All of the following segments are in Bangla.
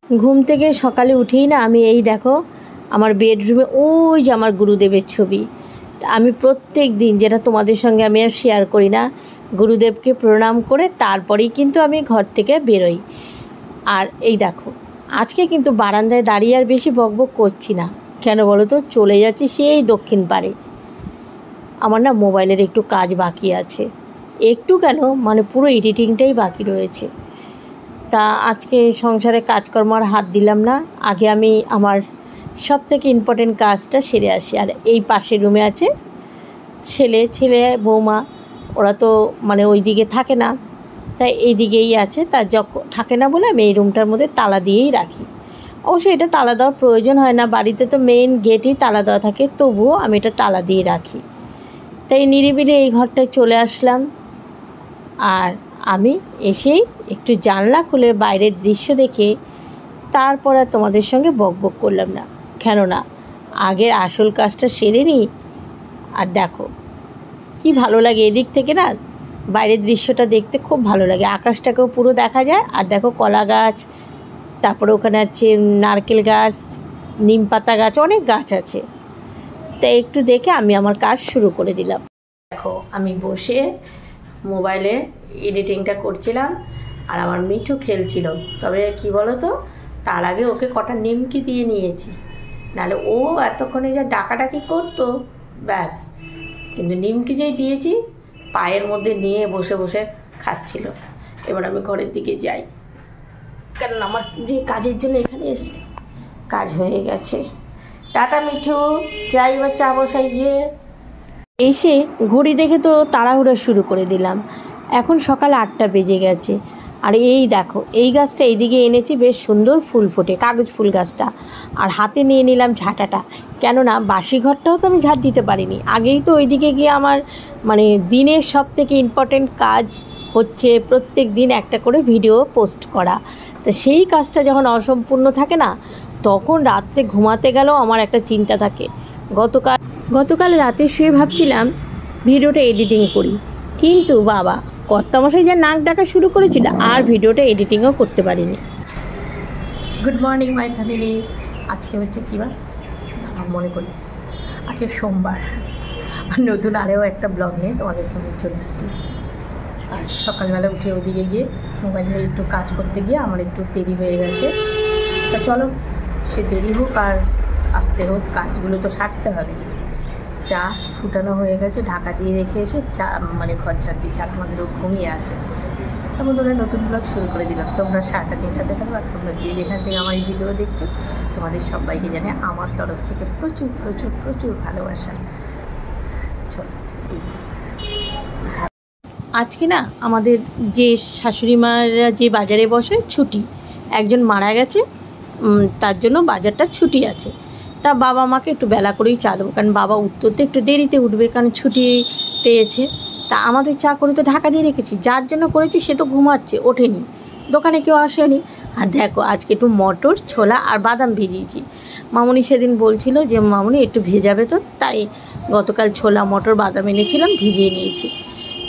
ঘুম থেকে সকালে উঠেই না আমি এই দেখো আমার বেডরুমে ওই যে আমার গুরুদেবের ছবি। আমি প্রত্যেক দিন, যেটা তোমাদের সঙ্গে আমি আর শেয়ার করি না, গুরুদেবকে প্রণাম করে তারপরেই কিন্তু আমি ঘর থেকে বেরোই। আর এই দেখো আজকে কিন্তু বারান্দায় দাঁড়িয়ে আর বেশি বকবক করছি না। কেন বলো তো, চলে যাচ্ছি সেই দক্ষিণ পাড়ে। আমার না মোবাইলের একটু কাজ বাকি আছে, একটু কেন মানে পুরো এডিটিংটাই বাকি রয়েছে। তা আজকে সংসারে কাজকর্ম আর হাত দিলাম না, আগে আমি আমার সব থেকে ইম্পর্টেন্ট কাজটা সেরে আসি। আর এই পাশের রুমে আছে ছেলে বৌমা, ওরা তো মানে ওই দিকে থাকে না, তাই এই দিকেই আছে। তা যখন থাকে না বলে আমি এই রুমটার মধ্যে তালা দিয়েই রাখি। অবশ্যই এটা তালা দেওয়ার প্রয়োজন হয় না, বাড়িতে তো মেইন গেটেই তালা দেওয়া থাকে, তবুও আমি এটা তালা দিয়ে রাখি। তাই নিরিবিলি এই ঘরটায় চলে আসলাম। আর আমি এসেই একটু জানলা খুলে বাইরের দৃশ্য দেখে তারপর আর তোমাদের সঙ্গে বকবক করলাম না, কেননা আগের আসল কাজটা সেরে নিই। আর দেখো কি ভালো লাগে এদিক থেকে না, বাইরের দৃশ্যটা দেখতে খুব ভালো লাগে, আকাশটাকেও পুরো দেখা যায়। আর দেখো কলা গাছ, তারপরে ওখানে আছে নারকেল গাছ, নিম পাতা গাছ, অনেক গাছ আছে। তাই একটু দেখে আমি আমার কাজ শুরু করে দিলাম। দেখো আমি বসে মোবাইলে এডিটিংটা করছিলাম আর আমার মিঠু খেলছিল। তবে কি বলো তো, তার আগে ওকে কটা নিমকি দিয়ে নিয়েছি, নাহলে ও এতক্ষণে যা ডাকাডাকি করতো ব্যাস। কিন্তু নিমকি যেই দিয়েছি পায়ের মধ্যে নিয়ে বসে বসে খাচ্ছিল। এবার আমি ঘরের দিকে যাই, কারণ আমার যে কাজের জন্য এখানে এসেছি কাজ হয়ে গেছে। টাটা মিঠু, যাই এবার চা বসাই গিয়ে। এসে ঘড়ি দেখে তো তাড়াহুড়ো শুরু করে দিলাম। এখন সকাল 8টা বেজে গেছে। আর এই দেখো এই গাছটা এইদিকে এনেছি, বেশ সুন্দর ফুল ফোটে, কাগজ ফুল গাছটা। আর হাতে নিয়ে নিলাম ঝাঁটাটা, কেননা বাসি ঘরটাও তো আমি ঝাঁট দিতে পারিনি। আগেই তো ওইদিকে গিয়ে আমার মানে দিনের সব থেকে ইম্পর্টেন্ট কাজ হচ্ছে প্রত্যেক দিন একটা করে ভিডিও পোস্ট করা। তো সেই কাজটা যখন অসম্পূর্ণ থাকে না, তখন রাত্রে ঘুমাতে গেলেও আমার একটা চিন্তা থাকে। গতকাল রাতে শুয়ে ভাবছিলাম ভিডিওটা এডিটিং করি, কিন্তু বাবা কর্তামশাই যা নাক ডাকা শুরু করেছিল, আর ভিডিওটা এডিটিংও করতে পারিনি। Good morning my family. আজকে হচ্ছে কী বার আমার মনে করি, আজকে সোমবার। নতুন আরেও একটা ব্লগ নিয়ে তোমাদের সামনে চলে আসি। আর সকালবেলা উঠে ওদিকে গিয়ে মোবাইলে একটু কাজ করতে গিয়ে আমার একটু দেরি হয়ে গেছে। তা চলো, সে দেরি হোক আর আসতে হোক, কাজগুলো তো সারতে হবে। চা ফুটানো হয়ে গেছে, ঢাকা দিয়ে রেখে এসে চা মানে ঘর ঝাড় দিচ্ছি, আর আমাদেরও ঘুমিয়ে আছে। তখন তোমরা নতুন ব্লগ শুরু করে দিলাম। তোমরা সারাটা দিন সাথে থাকো, আর তোমরা যে যেখান থেকে আমার এই ভিডিও দেখছো তোমাদের সবাইকে জানে আমার তরফ থেকে প্রচুর প্রচুর প্রচুর ভালোবাসা। চলো, আজকে না আমাদের যে শাশুড়ি মারা যে বাজারে বসে ছুটি, একজন মারা গেছে, তার জন্য বাজারটা ছুটি আছে। তা বাবা মাকে একটু বেলা করেই চা দেবো, কারণ বাবা উঠতে একটু দেরিতে উঠবে, কারণ ছুটি পেয়েছে। তা আমাদের চা করে তো ঢাকা দিয়ে রেখেছি, যার জন্য করেছি সে তো ঘুমাচ্ছে, ওঠেনি, দোকানে কেউ আসেনি। আর দেখো আজকে একটু মটর ছোলা আর বাদাম ভিজিয়েছি। মামুনি সেদিন বলছিল যে মামুনি একটু ভেজাবে, তো তাই গতকাল ছোলা মটর বাদাম এনেছিলাম, ভিজিয়ে নিয়েছি।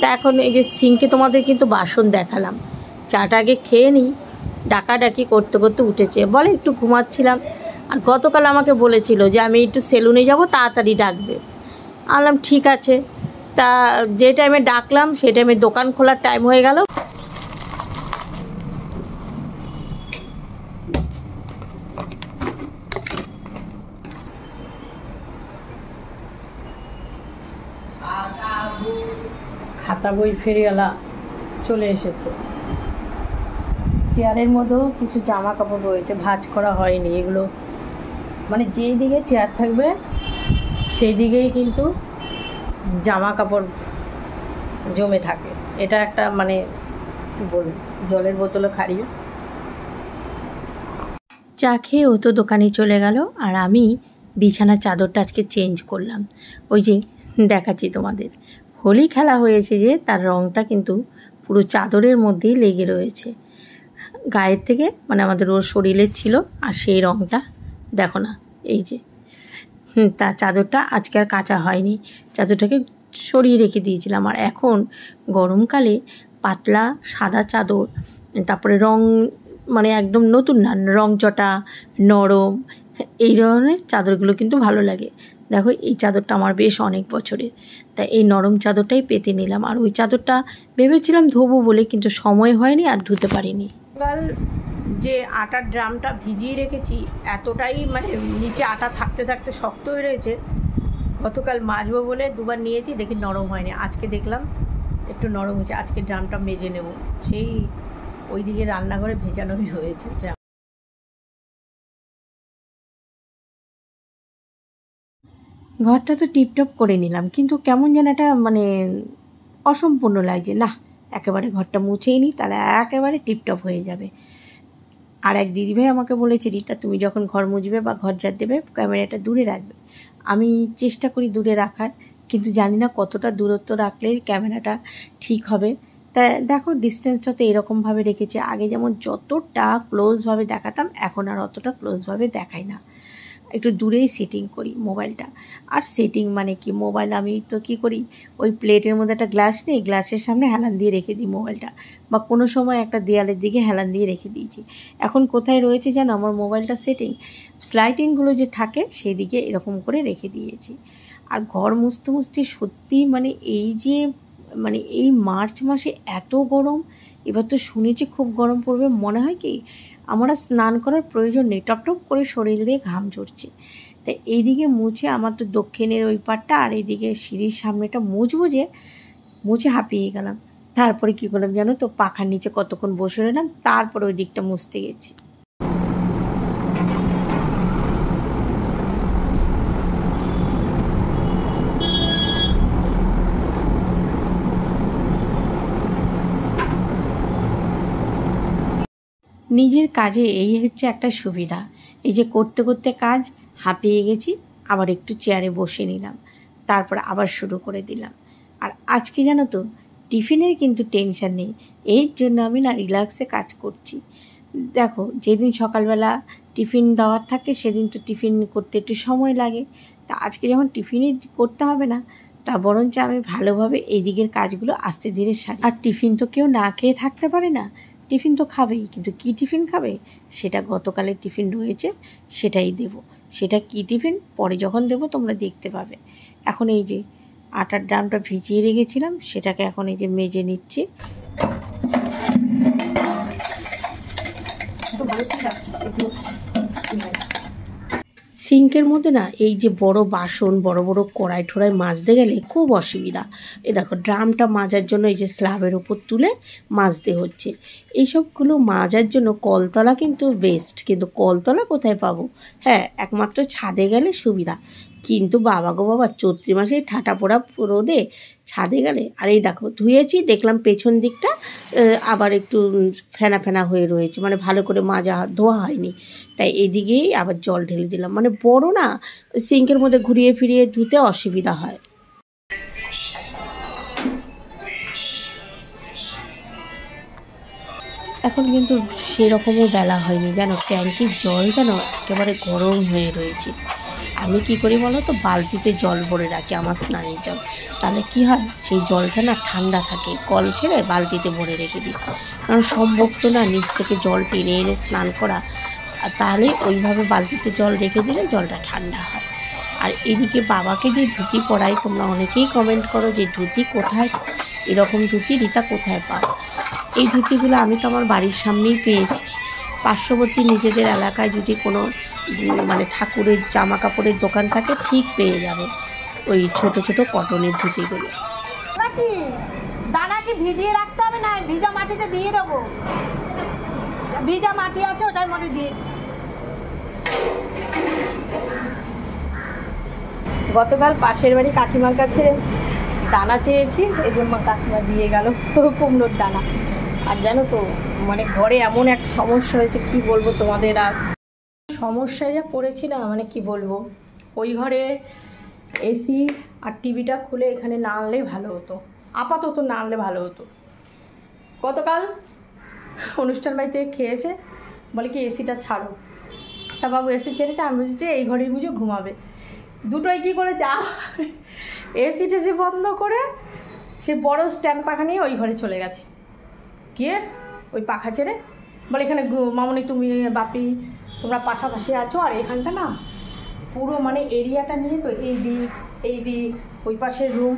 তা এখন এই যে সিঙ্কে তোমাদের কিন্তু বাসন দেখালাম, চাটা আগে খেয়ে নিই। ডাকাডাকি করতে করতে উঠেছে, বলে একটু ঘুমাচ্ছিলাম। আর গতকাল আমাকে বলেছিল যে আমি একটু সেলুনে যাব, তাড়াতাড়ি ডাকবে। বললাম ঠিক আছে। তা যে টাইমে ডাকলাম সেই টাইমে দোকান খোলার টাইম হয়ে গেল। খাতা বই ফেরিওয়ালা চলে এসেছে। চেয়ারের মধ্যেও কিছু জামা কাপড় রয়েছে, ভাঁজ করা হয়নি। এগুলো মানে যেই দিকে চেয়ার থাকবে সেই দিকেই কিন্তু জামা কাপড় জমে থাকে। এটা একটা মানে কী বলবো, জলের বোতলও খাড়িয়ে। চা খেয়ে ও তো দোকানে চলে গেল, আর আমি বিছানার চাদরটা আজকে চেঞ্জ করলাম। ওই যে দেখাচ্ছি তোমাদের, হোলি খেলা হয়েছে যে তার রঙটা কিন্তু পুরো চাদরের মধ্যেই লেগে রয়েছে, গায়ের থেকে মানে আমাদের ওর শরীরের ছিল। আর সেই রঙটা দেখো না, এই যে তা চাদরটা আজকে আর কাচা হয়নি, চাদরটাকে সরিয়ে রেখে দিয়েছিলাম। আর এখন গরমকালে পাতলা সাদা চাদর, তারপরে রং মানে একদম নতুন না, রংচটা, নরম, এই ধরনের চাদরগুলো কিন্তু ভালো লাগে। দেখো এই চাদরটা আমার বেশ অনেক বছরের, তাই এই নরম চাদরটাই পেতে নিলাম। আর ওই চাদরটা ভেবেছিলাম ধোবো বলে, কিন্তু সময় হয়নি আর ধুতে পারিনি। কাল যে আটার ড্রামটা ভিজিয়ে রেখেছি এতটাই মানে নিচে আটা থাকতে থাকতে শক্ত হয়ে রয়েছে, গতকাল মাজবো বলে দুবার নিয়েছি, দেখি নরম হয়নি। আজকে দেখলাম একটু নরম হয়েছে, আজকে ড্রামটা মেজে নেব। সেই ওইদিকে রান্নাঘরে ভেজানোই হয়েছে ড্রাম। ঘরটা তো টিপটপ করে নিলাম, কিন্তু কেমন যেন একটা মানে অসম্পূর্ণ লাগছে। না, একেবারে ঘরটা মুছেই নিই, তাহলে একেবারে টিপটপ হয়ে যাবে। আর এক দিদিভাই আমাকে বলেছে, রীতা তুমি যখন ঘর মুছবে বা ঘর ঝাড় দেবে ক্যামেরাটা দূরে রাখবে। আমি চেষ্টা করি দূরে রাখার, কিন্তু জানি না কতটা দূরত্ব রাখলে ক্যামেরাটা ঠিক হবে। তা দেখো ডিস্টেন্সটা তো এরকমভাবে রেখেছে। আগে যেমন যতটা ক্লোজভাবে দেখাতাম, এখন আর অতটা ক্লোজভাবে দেখাই না, একটু দূরেই সেটিং করি মোবাইলটা। আর সেটিং মানে কি, মোবাইল আমি তো কী করি, ওই প্লেটের মধ্যে একটা গ্লাস নেই, গ্লাসের সামনে হেলান দিয়ে রেখে দিই মোবাইলটা, বা কোনো সময় একটা দেয়ালের দিকে হেলান দিয়ে রেখে দিয়েছি। এখন কোথায় রয়েছে যেন আমার মোবাইলটা সেটিং, স্লাইডিংগুলো যে থাকে সেই দিকে এরকম করে রেখে দিয়েছি। আর ঘর মুছতে মুছতে সত্যি মানে এই যে মানে এই মার্চ মাসে এত গরম, এবার তো শুনেছি খুব গরম পড়বে। মনে হয় কি আমার আর স্নান করার প্রয়োজন নেই, টপটপ করে শরীর দিয়ে ঘাম ঝরছে। তাই এইদিকে মুছে, আমার তো দক্ষিণের ওই পাটটা আর এইদিকে সিঁড়ির সামনেটা মুছবো, যে মুছে হাঁপিয়ে গেলাম। তারপরে কী করলাম জানো তো, পাখার নিচে কতক্ষণ বসে রইলাম, তারপরে ওই দিকটা মুছতে গেছি। নিজের কাজে এই হচ্ছে একটা সুবিধা, এই যে করতে করতে কাজ হাঁপিয়ে গেছি, আবার একটু চেয়ারে বসে নিলাম, তারপর আবার শুরু করে দিলাম। আর আজকে জানো তো টিফিনের কিন্তু টেনশন নেই, এর জন্য আমি না রিল্যাক্সে কাজ করছি। দেখো যেদিন সকালবেলা টিফিন দেওয়ার থাকে সেদিন তো টিফিন করতে একটু সময় লাগে, তা আজকে যখন টিফিনই করতে হবে না, তা বরঞ্চ আমি ভালোভাবে এই দিকের কাজগুলো আস্তে ধীরে সারি। আর টিফিন তো কেউ না খেয়ে থাকতে পারে না, টিফিন তো খাবেই, কিন্তু কী টিফিন খাবে সেটা গতকালের টিফিন রয়েছে, সেটাই দেব। সেটা কী টিফিন পরে যখন দেব তোমরা দেখতে পাবে। এখন এই যে আটার ড্রামটা ভিজিয়ে রেখেছিলাম, সেটাকে এখন এই যে মেজে নিচ্ছি। সিঙ্কের মধ্যে না এই যে বড় বাসন, বড় বড় কড়াই ঠোড়াই মাজতে গেলে খুব অসুবিধা। এই দেখো ড্রামটা মাজার জন্য এই যে স্ল্যাবের উপর তুলে মাজতে হচ্ছে। এইসবগুলো মাজার জন্য কলতলা কিন্তু বেস্ট, কিন্তু কলতলা কোথায় পাবো? হ্যাঁ, একমাত্র ছাদে গেলে সুবিধা, কিন্তু বাবা গো বাবা, চৈত্র মাসে ঠাটা পোড়া রোদে ছাদে গেলে। আর এই দেখো ধুয়েছি, দেখলাম পেছন দিকটা আবার একটু ফেনা ফেনা হয়ে রয়েছে, মানে ভালো করে মাজা ধোয়া হয়নি, তাই এদিকেই আবার জল ঢেলে দিলাম। মানে বড় না, সিঙ্কের মধ্যে ঘুরিয়ে ফিরিয়ে ধুতে অসুবিধা হয়। এখন কিন্তু সেরকমও বেলা হয়নি, যেন ট্যাঙ্কির জল যেন একেবারে গরম হয়ে রয়েছে। আমি কি করি বলো তো, বালতিতে জল ভরে রাখি, আমার স্নানের জল, তাহলে কি হয় সেই জলটা না ঠান্ডা থাকে, কল ছেড়ে বালতিতে ভরে রেখে দিই। কারণ সম্ভব তো না নিচ থেকে জল টেনে এনে স্নান করা, আর তাহলে ওইভাবে বালতিতে জল রেখে দিলে জলটা ঠান্ডা হয়। আর এদিকে বাবাকে যে ধুতি পরাই, তোমরা অনেকেই কমেন্ট করো যে ধুতি কোথায়, এরকম ধুতি রীতা কোথায় পাও? এই ধুতিগুলো আমি তো আমার বাড়ির সামনেই পেয়েছি। পার্শ্ববর্তী নিজেদের এলাকায় যদি কোনো মানে ঠাকুরের জামা কাপড়ের দোকান থাকে, ঠিক পেয়ে যাবে ওই ছোট ছোট কটনের ধুতিগুলো। দানা কি ভিজিয়ে রাখতে হবে না ভিজা মাটিতে দিয়ে দেবো? ভিজা মাটি আছে ওটার মধ্যে দিয়ে। গতকাল পাশের বাড়ি কাকিমার কাছে দানা চেয়েছি, এই জন্য কাকিমা দিয়ে গেল কুমড়োর দানা। আর জানো তো মানে ঘরে এমন এক সমস্যা হয়েছে, কি বলবো তোমাদের, আর সমস্যায় যা পড়েছি না, মানে কি বলবো। ওই ঘরে এসি আর টিভিটা খুলে এখানে না আনলেই ভালো হতো, আপাতত না আনলে ভালো হতো। গতকাল অনুষ্ঠান বাড়িতে খেয়ে এসে বলে কি এসিটা ছাড়ো, তা বাবু এসি ছেড়েছে, আমি বলছি যে এই ঘরেই বুঝো ঘুমাবে। দুটোই কী করে যা এসি টেসি বন্ধ করে সে বড় স্ট্যান্ড পাখা নিয়ে ওই ঘরে চলে গেছে, গিয়ে ওই পাখা ছেড়ে বলে এখানে মামনি তুমি বাপি তোমরা পাশাপাশি আছো, আর এখানটা না পুরো মানে এরিয়াটা নিয়ে তো এই দিক ওই পাশের রুম,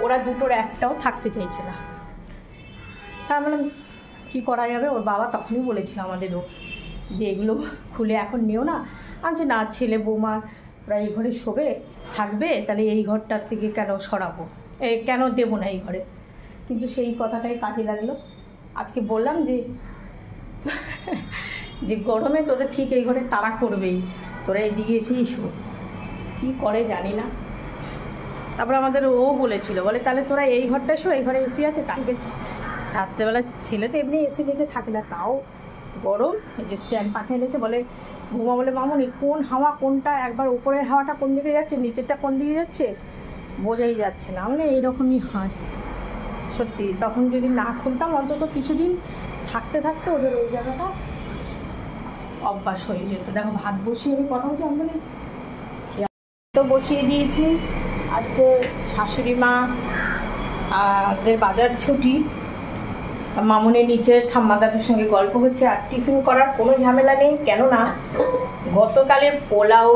ওরা দুটোর একটাও থাকতে চাইছে না। তা মানে কী করা যাবে, ওর বাবা তখনই বলেছিল আমাদেরও যে এগুলো খুলে এখন নিও না। আমি না, ছেলে বৌমা ওরা এই ঘরে শোবে থাকবে, তাহলে এই ঘরটার থেকে কেন সরাবো, কেন দেবো না এই ঘরে। কিন্তু সেই কথাটাই কাজে লাগলো। আজকে বললাম যে গরমে তোদের ঠিক এই ঘরে তাড়া করবেই, তোরা এইদিকে এসেই শো, কী করে জানি না। তারপরে আমাদের ও বলেছিল, বলে তাহলে তোরা এই ঘরটা শো, এই ঘরে এসি আছে। কালকে রাত্রেবেলা ছেলে তো এমনি এসি নিচে থাকে না, তাও গরম, এই যে স্ট্যান্ড পাঠিয়ে এনেছে। বলে বৌমা বলে মামনি কোন হাওয়া কোনটা, একবার উপরের হাওয়াটা কোন দিকে যাচ্ছে, নিচেরটা কোন দিকে যাচ্ছে বোঝাই যাচ্ছে না। মানে এইরকমই হয় সত্যি। তখন যদি না খুলতাম অন্তত কিছুদিন থাকতে থাকতে ওদের ওই জায়গাটা অভ্যাস হয়ে যেত। দেখো ভাত বসিয়ে আমি কথা বলছি, আমি তো বসিয়ে দিয়েছি। আজকে শাশুড়ি মা আমাদের বাজার ছুটি, মামুনি নিচে ঠাম্মা দাদুর সঙ্গে গল্প হচ্ছে, আর টিফিন করার কোনো ঝামেলা নেই। কেননা গতকালে পোলাও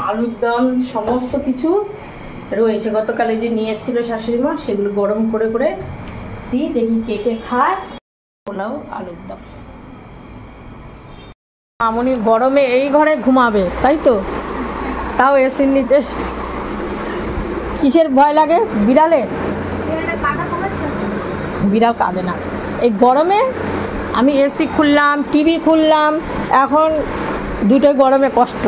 আলুর দম সমস্ত কিছু রয়েছে, গতকালে যে নিয়ে এসেছিলো শাশুড়ি মা, সেগুলো গরম করে করে দিই, দেখি কে কে খায় পোলাও আলুর দম। মামুনি গরমে এই ঘরে ঘুমাবে, তাই তো, তাও এসির নিচে। কিসের ভয় লাগে? বিড়ালের? বিড়াল কাঁদে না। এই গরমে আমি এসি খুললাম, টিভি খুললাম, এখন দুটোই গরমে কষ্ট।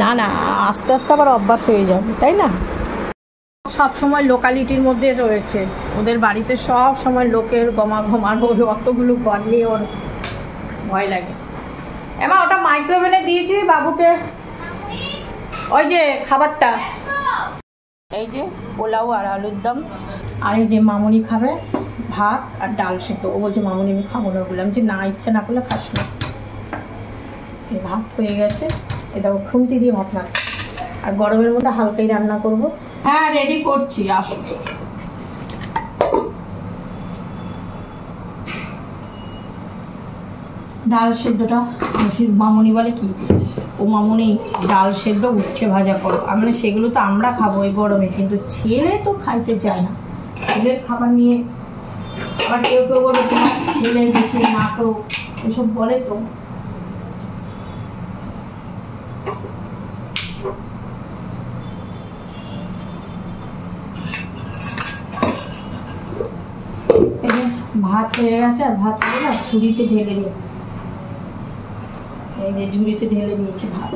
না না, আস্তে আস্তে আবার অভ্যাস হয়ে যাবে, তাই না? সব সময় লোকালিটির মধ্যে রয়েছে, ওদের বাড়িতে সব সময় লোকের গমাগমার অতগুলো ঘর নিয়ে ওর ভয় লাগে। এমা ওটা মাইক্রোওভেনে দিয়েছি বাবুকে, ওই যে খাবারটা, এই যে পোলাও আর আলুর দম, আর এই যে মামুনি খাবে ভাত আর ডাল সেদ্ধ। ও বলছে মামুনি আমি খাবো না, বললাম যে না, ইচ্ছা না করলে খাস না। এই ভাত হয়ে গেছে, এটা খুন্তি দিয়ে ভাত না, আর গরমের মধ্যে হালকাই রান্না করব। হ্যাঁ রেডি করছি, আসো। ডাল সেদ্ধটা মামুনি বলে কি, ও মামুনি ডাল সেদ্ধ উচ্ছে ভাজা করো। মানে সেগুলো তো আমরা খাবো এই গরমে, কিন্তু ছেলে তো খাইতে চায় না। ছেলের খাবার নিয়ে আবার কেউ কেউ বলে তোমার ছেলে বেশি নাটক এসব বলে। তো ভাত হয়ে গেছে, আর ভাত হয়ে না ঝুড়িতে ঢেলে নিই, এই যে ঝুড়িতে ঢেলে নিয়েছি ভাত।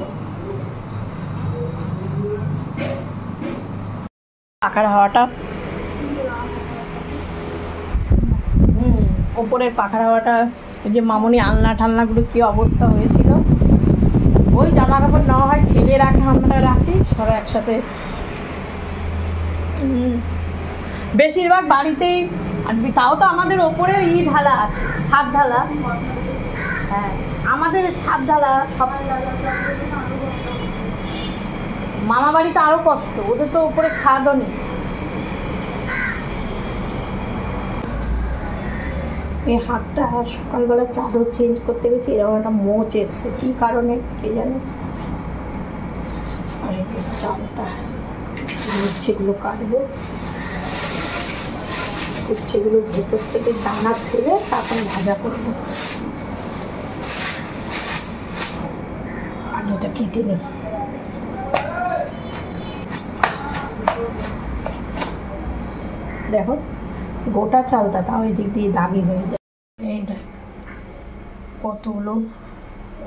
পাখার হাওয়াটা, ওপরের পাখার হাওয়াটা, ওই যে মামুনি আলনা ঠান্নাগুলো কি অবস্থা হয়েছিল। ওই জামা কাপড় নেওয়া হয়, ছেলে রাখে আমরা রাখি, সবাই একসাথে। বেশিরভাগ বাড়িতেই, আর তাও তো আমাদের ওপরে ঢালা আছে, ছাদ ঢালা। হ্যাঁ আমাদের ছাদ ঢালা। মামা বাড়িতে আরো কষ্ট, ওদের তো ওপরে ছাদও নেই। এই হাতটা সকালবেলা চাদর চেঞ্জ করতে গেছি, এরকম একটা মোচ এসছে, কী কারণে কে জানে। আর এই যে চালটা, উচ্ছেগুলো কাটবো, উচ্ছেগুলো ভেতর থেকে দানা ফেলে তারপর ভাজা করবো। আগে এটা কেটে নিই। দেখো গোটা চালটা, তাও এদিক দিয়ে দাগি হয়ে যায়। এইটা কতগুলো,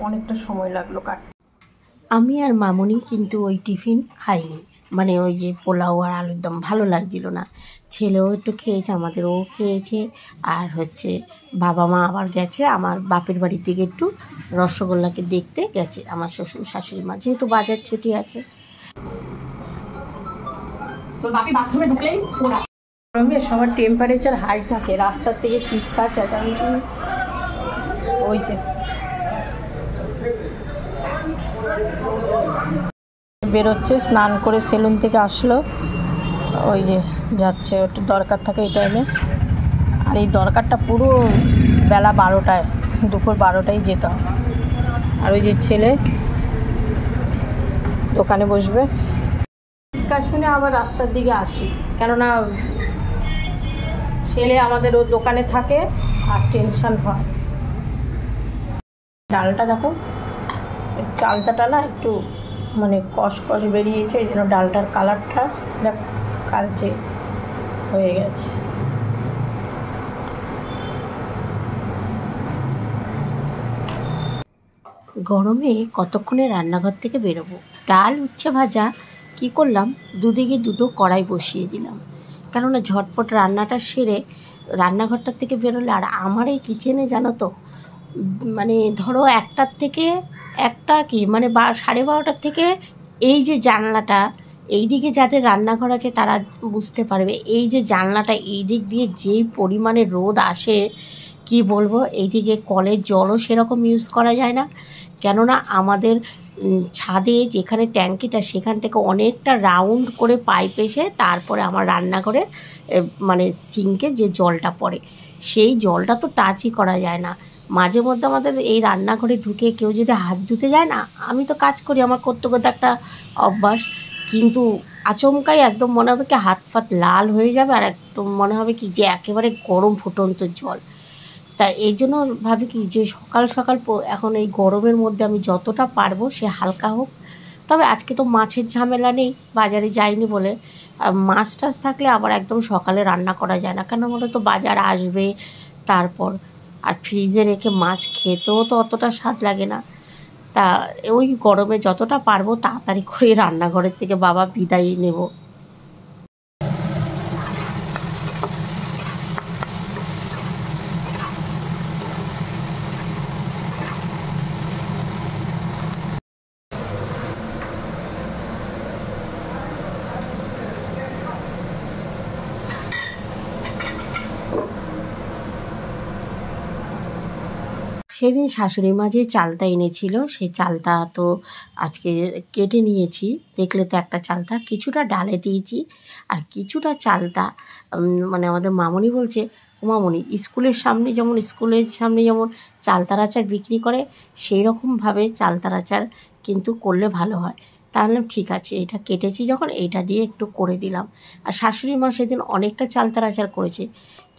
অনেকটা সময় লাগলো কাটতে। আমি আর মামুনি কিন্তু ওই টিফিন খাইনি, মানে ওই যে পোলাও আর আলুর দম ভালো লাগছিল না। ছেলেও একটু খেয়েছে, আমাদের ও খেয়েছে, আর হচ্ছে বাবা মা আবার গেছে আমার বাপের বাড়ির দিকে একটু রসগোল্লাকে দেখতে গেছে, আমার শ্বশুর শাশুড়ি মা, যেহেতু বাজার ছুটি আছে। তোর বাপি বাথরুমে ঢুকলেই গরমে সবার টেম্পারেচার হাই থাকে, রাস্তার থেকে চিৎকার চেঁচামেচি। ওই যে বেরোচ্ছে, স্নান করে সেলুন থেকে আসলো, ওই যে যাচ্ছে, একটু দরকার থাকে এই টাইমে। আর এই দরকারটা পুরো বেলা 12টায়, দুপুর 12টায় যেতে হবে। আর ওই যে ছেলে দোকানে বসবে। কাজ শুনে আবার রাস্তার দিকে আসি, কেননা ছেলে আমাদের ওর দোকানে থাকে আর টেনশন হয়। ডালটা দেখো, চালতাটা না একটু মানে কষ বেরিয়েছে, এই জন্য ডালটার কালারটা কালচে হয়ে গেছে। গরমে কতক্ষণে রান্নাঘর থেকে বেরোবো। ডাল উচ্ছে ভাজা কি করলাম, দুদিকে দুটো কড়াই বসিয়ে দিলাম, কেননা ঝটপট রান্নাটা সেরে রান্নাঘরটার থেকে বেরোলে। আর আমার এই কিচেনে জানো তো, মানে ধরো 1টার থেকে একটা কি মানে 12:30 থেকে এই যে জানলাটা, এই দিকে যাদের রান্নাঘর আছে তারা বুঝতে পারবে, এই যে জানলাটা এই দিক দিয়ে যেই পরিমাণে রোদ আসে কি বলবো। এইদিকে কলের জলও সেরকম ইউজ করা যায় না, কেননা আমাদের ছাদে যেখানে ট্যাঙ্কিটা সেখান থেকে অনেকটা রাউন্ড করে পাইপ এসে তারপরে আমার রান্নাঘরে মানে সিঙ্কে যে জলটা পড়ে সেই জলটা তো টাচই করা যায় না। মাঝে মধ্যে আমাদের এই রান্নাঘরে ঢুকে কেউ যদি হাত ধুতে যায় না, আমি তো কাজ করি, আমার করতে করতে একটা অভ্যাস, কিন্তু আচমকাই একদম মনে হবে কি হাত ফাত লাল হয়ে যাবে, আর একদম মনে হবে কি যে একেবারে গরম ফুটন্ত জল। তা এই জন্য ভাবি কি যে সকাল সকাল এখন এই গরমের মধ্যে আমি যতটা পারবো সে হালকা হোক। তবে আজকে তো মাছের ঝামেলা নেই, বাজারে যাইনি বলে। মাছ টাছ থাকলে আবার একদম সকালে রান্না করা যায় না, কেন বলো তো বাজার আসবে, তারপর আর ফ্রিজে রেখে মাছ খেতেও তো অতটা স্বাদ লাগে না। তা ওই গরমে যতটা পারবো তাড়াতাড়ি করে রান্নাঘরের থেকে বাবা বিদায় নেব। সেদিন শাশুড়ি মা যে চালতা এনেছিল সেই চালতা তো আজকে কেটে নিয়েছি, দেখলে তো একটা চালতা, কিছুটা ডালে দিয়েছি আর কিছুটা চালতা মানে আমাদের মামনি বলছে, মামনি স্কুলের সামনে যেমন চালতার আচার বিক্রি করে সেই রকমভাবে চালতার আচার কিন্তু করলে ভালো হয়। তাহলে ঠিক আছে, এটা কেটেছি যখন এইটা দিয়ে একটু করে দিলাম। আর শাশুড়ি মা সেদিন অনেকটা চালতার আচার করেছে,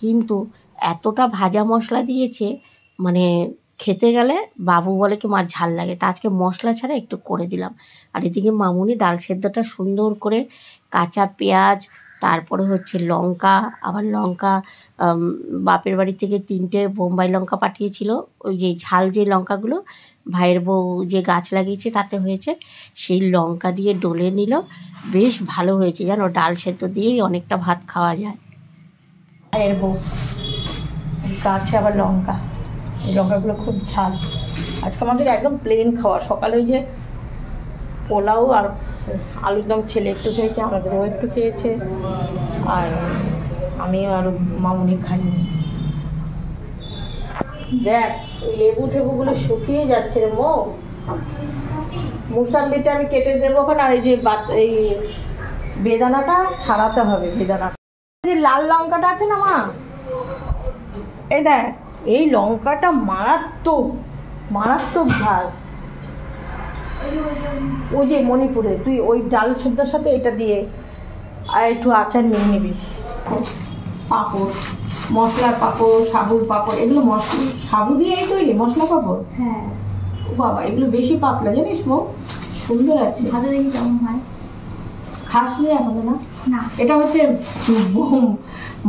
কিন্তু এতটা ভাজা মশলা দিয়েছে মানে খেতে গেলে বাবু বলে কি মাছ ঝাল লাগে, তা আজকে মশলা ছাড়া একটু করে দিলাম। আর এদিকে মামুনি ডাল সেদ্ধটা সুন্দর করে কাঁচা পেঁয়াজ, তারপরে হচ্ছে লঙ্কা, আবার লঙ্কা বাপের বাড়ি থেকে 3টে বোম্বাই লঙ্কা পাঠিয়েছিল, ওই যে ঝাল যে লঙ্কাগুলো ভাইয়ের বউ যে গাছ লাগিয়েছে তাতে হয়েছে, সেই লঙ্কা দিয়ে ডলে নিল, বেশ ভালো হয়েছে জানো। ডাল সেদ্ধ দিয়েই অনেকটা ভাত খাওয়া যায়। ভাইয়ের বউ গাছে আবার লঙ্কা, এই লঙ্কাগুলো খুব ঝাল। আজকে আমাদের একদম প্লেন খাওয়া, সকালে ওই যে পোলাও আর আলুর দম ছেলে একটু খেয়েছে, আমাদেরও একটু খেয়েছে, আর আমি আর মামুনি খাইনি। দেখ ওই লেবু টেবুগুলো শুকিয়ে যাচ্ছে রে মো, মুসাম্বিটা আমি কেটে দেবো ওখানে। আর এই যে এই বেদানাটা ছাড়াতে হবে, বেদানাটা যে লাল লঙ্কাটা আছে না মা, এই দেখ এই লঙ্কাটা মারাত্মক মারাত্মক ঝাল। ওই যে মণিপুরে তুই ওই ডাল সেদ্ধর সাথে এটা দিয়ে আর একটু আচার নিয়ে নিবি, পাঁপড়, মশলার পাঁপড়, সাবুর পাঁপড়, এগুলো মশলা সাবু দিয়েই তৈরি মশলা পাঁপড়। হ্যাঁ ও বাবা, এগুলো বেশি পাতলা জানিস মো, সুন্দর আছে, ভাজা দেখি কেমন হয়। খাস নিয়ে এখন না, এটা হচ্ছে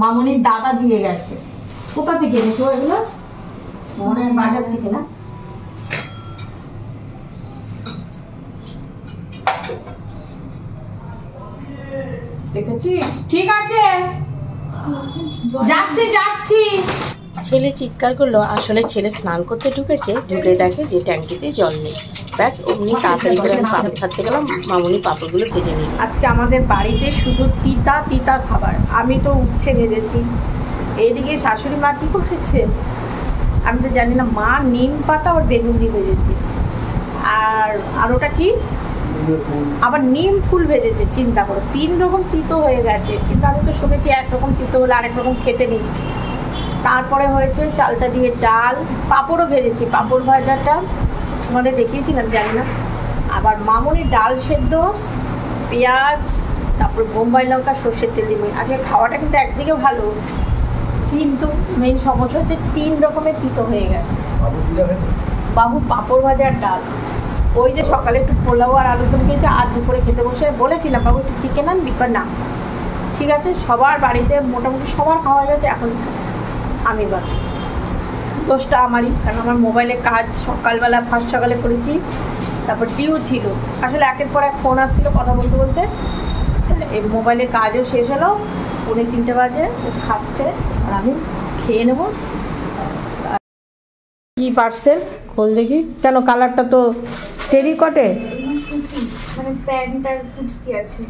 মামনির দাদা দিয়ে গেছে। কোথা থেকে এনেছো এগুলো? মনে হয় বাজার থেকে না? দেখেছিস? ঠিক আছে, যাচ্ছি। ছেলে চিৎকার করলো, আসলে ছেলে স্নান করতে ঢুকেছে, ঢুকে দেখে যে ট্যাঙ্কিতে জল নেই। ব্যাস অমনি তাড়াতাড়ি করে আমি পাপড় ছাড়তে গেলাম, মামুনি পাপড়গুলো ভেজে নিই। আজকে আমাদের বাড়িতে শুধু তিতা খাবার। আমি তো উচ্ছে ভেজেছি, এইদিকে শাশুড়ি মা কী করেছে আমি তো জানি না, মা নিম পাতা আর বেগুন দিয়ে ভেজেছে, আর ওটা কি আবার নিম ফুল ভেজেছে। চিন্তা করো, 3 রকম তিতো হয়ে গেছে, কিন্তু আমি তো শুনেছি একরকম তিতো হলে আরেক রকম খেতে নেই। তারপরে হয়েছে চালটা দিয়ে ডাল, পাঁপড়ও ভেজেছি, পাঁপড় ভাজাটা আমাদের দেখিয়েছিলাম জানি না। আবার মামুনির ডাল সেদ্ধ, পেঁয়াজ, তারপর বোম্বাই লঙ্কা, সর্ষের তেল দিয়ে। আজকে খাওয়াটা কিন্তু একদিকে ভালো, কিন্তু মেইন সমস্যা হচ্ছে 3 রকমের তিতো হয়ে গেছে। বাবু পাঁপড় ভাজা আর ডাল। ওই যে সকালে একটু পোলাও আর আলুদম খেয়েছে, আর দুপুরে খেতে বসে বলেছিলাম বাবু একটু চিকেন আনবি, বা না ঠিক আছে। সবার বাড়িতে মোটামুটি সবার খাওয়া গেছে, এখন আমি বাকি। দোষটা আমারই, কারণ আমার মোবাইলে কাজ সকালবেলা ফার্স্ট সকালে করেছি, তারপর ডিউ ছিল। আসলে একের পর এক ফোন আসছিলো কথা বলতে বলতে, এই মোবাইলের কাজও শেষ হলো, 2:45 বাজে। ও খাচ্ছে আর আমি খেয়ে নেবো। কি পার্সেল খোল দেখি। কেন কালারটা তো টেরিকটে, মানে প্যান্টটার কুর্তি আছে।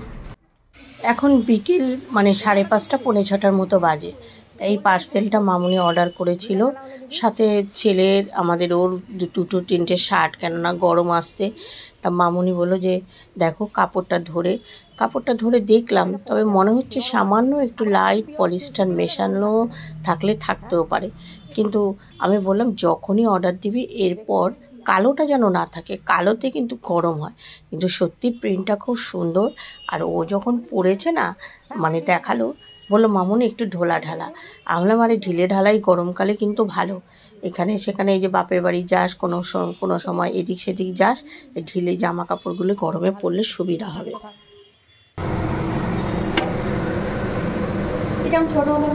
এখন বিকেল মানে 5:30 পৌনে 6টার মতো বাজে। এই পার্সেলটা মামুনি অর্ডার করেছিল, সাথে ছেলের আমাদের ওর 2-3টে শার্ট, কেননা গরম আসছে। তা মামুনি বললো যে দেখো কাপড়টা ধরে দেখলাম, তবে মনে হচ্ছে সামান্য একটু লাইট পলিস্টার মেশানো থাকলে থাকতেও পারে। কিন্তু আমি বললাম যখনই অর্ডার দিবি এরপর কালোটা যেন না থাকে, কালোতে কিন্তু গরম হয়। কিন্তু সত্যি প্রিন্টটা খুব সুন্দর। আর ও যখন পরেছে না, মানে দেখালো, বললো মামুনি একটু ঢোলা ঢালা। আমরা মানে ঢিলে ঢালাই গরমকালে কিন্তু ভালো। এখানে সেখানে এই যে বাপের বাড়ি যাস, কোনো সময় এদিক সেদিক যাস, এই ঢিলে জামা কাপড়গুলো গরমে পরলে সুবিধা হবে। এটা ছোট হলো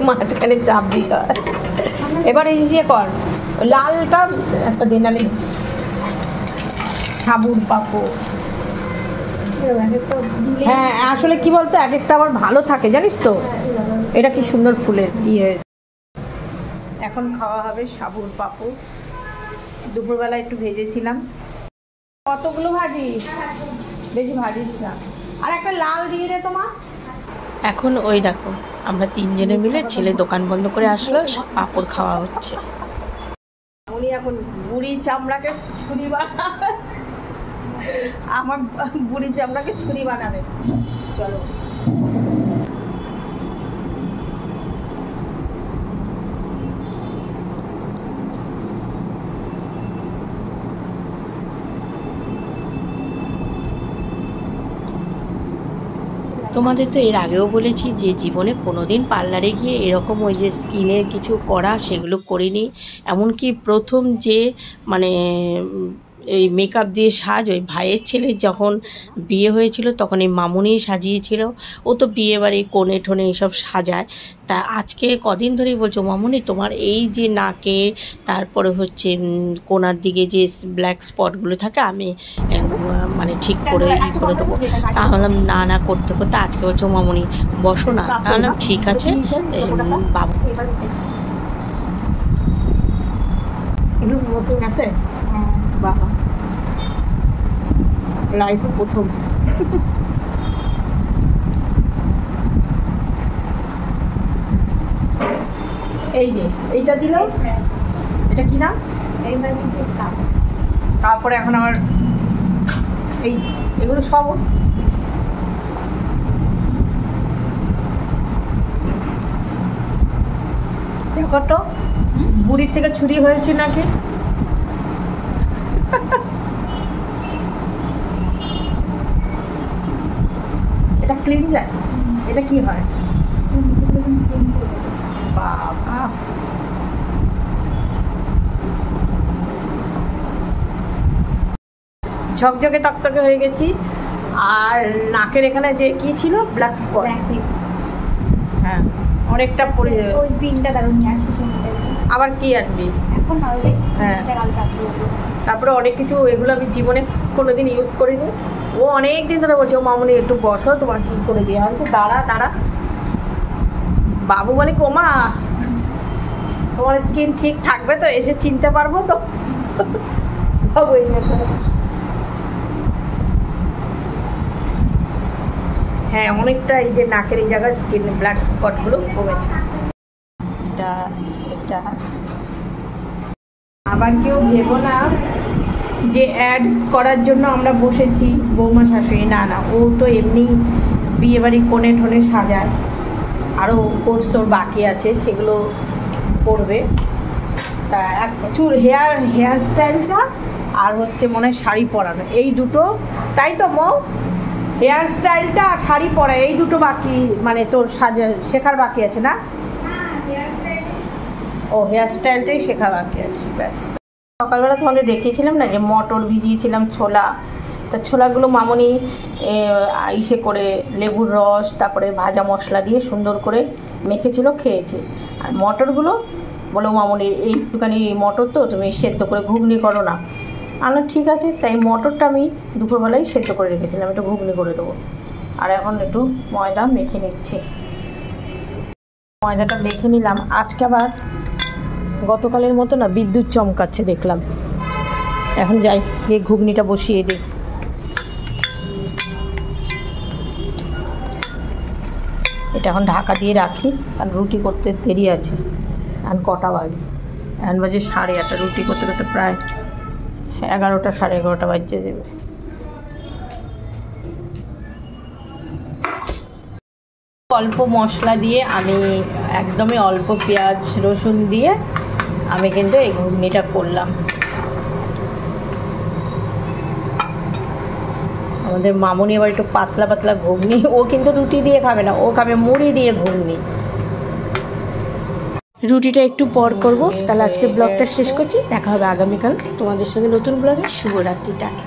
মাঝখানে চাপ দিতে হয়। এবার এই যে কর লালটা একটা দেনালি, সাবুর পাপড়। হ্যাঁ আসলে কি বলতো, এক একটা আবার ভালো থাকে জানিস তো। এটা কি সুন্দর ফুলের হয়েছে। এখন খাওয়া হবে সাবুর পাপড়। দুপুরবেলা একটু ভেজেছিলাম। কতগুলো ভাজিস? বেশি ভাজিস না। আর একটা লাল দিয়ে দে তোমার। এখন ওই দেখো আমরা 3 জনে মিলে, ছেলে দোকান বন্ধ করে আসলো, পাপড় খাওয়া হচ্ছে। উনি এখন বুড়ি চামড়াকে ছুরি বানাবে, আমার বুড়ি চামড়াকে ছুরি বানাবে। চলো তোমাদের তো এর আগেও বলেছি যে জীবনে কোনোদিন পার্লারে গিয়ে এরকম ওই যে স্কিনের কিছু করা সেগুলো করিনি। এমনকি প্রথম যে মানে এই মেকআপ দিয়ে সাজ, ওই ভাইয়ের ছেলে যখন বিয়ে হয়েছিল তখন এই মামুনিই সাজিয়েছিল। ও তো বিয়ে বাড়ি কোণে ঠোনে এইসব সাজায়। তা আজকে কদিন ধরেই বলছো মামুনি তোমার এই যে নাকে, তারপরে হচ্ছে কোনার দিকে যে ব্ল্যাক স্পটগুলো থাকে আমি মানে ঠিক করে করে দেবো। তাহলে না করতে করতে আজকে বলছো মামুনি বসো না, তাহলে ঠিক আছে বাবু। নতুন মেসেজ বাবা, লাইফে প্রথম। এই যে এইটা দিল, এটা কি নাম? তারপরে এখন আমার এই এগুলো সব দেখো তো, বুড়ির থেকে ছুরি হয়েছে নাকি। এটা ক্লিন যায়, এটা কি হয় বাবা। ঝকঝকে তকতকে হয়ে গেছি। আর নাকের এখানে যে কি ছিল ব্ল্যাক স্পট, হ্যাঁ অনেকটা পড়ে যাবে। ওই পিনটা দারুণ নিয়ে আসি। আবার কি আনবি এখন? হ্যাঁ তারপরে অনেক কিছু, এগুলো আমি জীবনে কোনোদিন ইউজ করিনি। ও অনেক দিন ধরে বলছে ও মামুনি একটু বসো, তোমার কি করে দেওয়া হয়েছে। দাঁড়া বাবু বলে কোমা তোমার স্কিন ঠিক থাকবে তো, এসে চিনতে পারবো তো। হ্যাঁ অনেকটা এই যে নাকের এই জায়গায় স্কিন ব্ল্যাক স্পটগুলো কমেছে। এটা আবার কেউ ভেবো না যে অ্যাড করার জন্য আমরা বসেছি বৌমা শাশুড়ি, না ও তো এমনি বিয়েবাড়ি কোণে ঠোনে সাজায়। আরও কোর্স ওর বাকি আছে, সেগুলো করবে। তা এক চুল হেয়ার স্টাইলটা আর হচ্ছে মনে হয় শাড়ি পরানো, এই দুটো। তাই তো মৌ, হেয়ার স্টাইলটা আর শাড়ি পরা এই দুটো বাকি, মানে তোর শেখার বাকি আছে না? ও হেয়ার স্টাইলটাই শেখা বাকি আছে, ব্যাস। সকালবেলা তোমাদের দেখিয়েছিলাম না যে মটর ভিজিয়েছিলাম, ছোলা। তা ছোলাগুলো মামনি ইসে করে লেবুর রস তারপরে ভাজা মশলা দিয়ে সুন্দর করে মেখেছিল, খেয়েছে। আর মটরগুলো বলো মামনি একটুখানি মটর তো তুমি সেদ্ধ করে ঘুগনি করো না। আলো ঠিক আছে, তাই মটরটা আমি দুপুরবেলায় সেদ্ধ করে রেখেছিলাম, একটু ঘুগনি করে দেবো। আর এখন একটু ময়দা মেখে নিচ্ছি, ময়দাটা মেখে নিলাম। আজকে আবার গতকালের মতো না বিদ্যুৎ চমকাচ্ছে দেখলাম। এখন যাই গিয়ে ঘুগনিটা বসিয়ে দিই। এটা এখন ঢাকা দিয়ে রাখি, কারণ রুটি করতে দেরি আছে। এখন কটা বাজে? এখন বাজে 8:30। রুটি করতে করতে প্রায় 11টা 11:30 বাজে যাবে। অল্প মশলা দিয়ে আমি একদমই অল্প পেঁয়াজ রসুন দিয়ে আমি কিন্তু এই ঘুগনিটা করলাম। আমাদের মামনি আবার একটু পাতলা পাতলা ঘুগনি, ও কিন্তু রুটি দিয়ে খাবে না, ও খাবে মুড়ি দিয়ে ঘুগনি। রুটিটা একটু পর করব। তাহলে আজকে ব্লগটা শেষ করছি, দেখা হবে আগামীকাল তোমাদের সঙ্গে নতুন ব্লগে। শুভরাত্রি, টাটা।